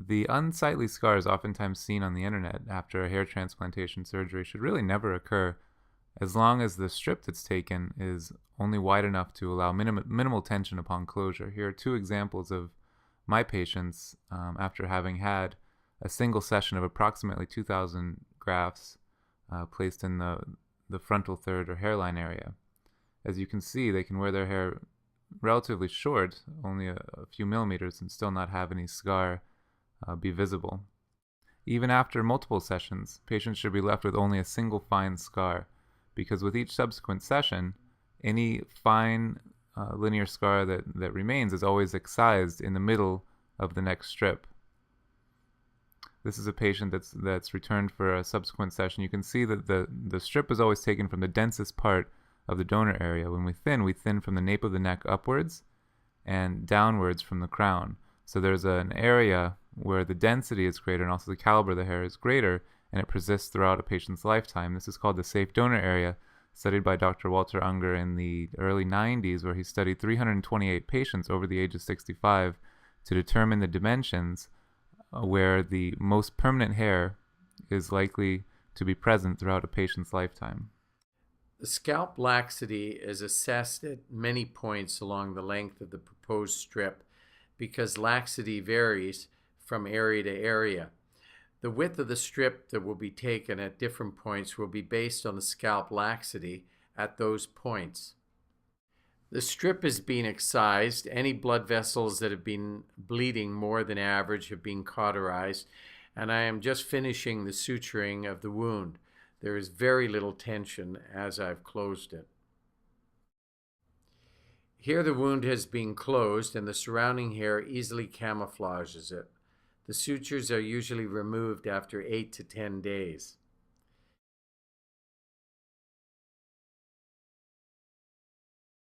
The unsightly scars oftentimes seen on the internet after a hair transplantation surgery should really never occur as long as the strip that's taken is only wide enough to allow minimal tension upon closure. Here are two examples of my patients after having had a single session of approximately 2,000 grafts placed in the frontal third or hairline area. As you can see, they can wear their hair relatively short, only a few millimeters, and still not have any scar be visible. Even after multiple sessions, patients should be left with only a single fine scar, because with each subsequent session, any fine linear scar that remains is always excised in the middle of the next strip. This is a patient that's returned for a subsequent session. You can see that the strip is always taken from the densest part of the donor area. When we thin from the nape of the neck upwards and downwards from the crown. So there's an area where the density is greater and also the caliber of the hair is greater, and it persists throughout a patient's lifetime. This is called the safe donor area, studied by Dr. Walter Unger in the early 90s, where he studied 328 patients over the age of 65 to determine the dimensions where the most permanent hair is likely to be present throughout a patient's lifetime. The scalp laxity is assessed at many points along the length of the proposed strip because laxity varies from area to area. The width of the strip that will be taken at different points will be based on the scalp laxity at those points. The strip is being excised. Any blood vessels that have been bleeding more than average have been cauterized, and I am just finishing the suturing of the wound. There is very little tension as I've closed it. Here the wound has been closed and the surrounding hair easily camouflages it. The sutures are usually removed after 8 to 10 days.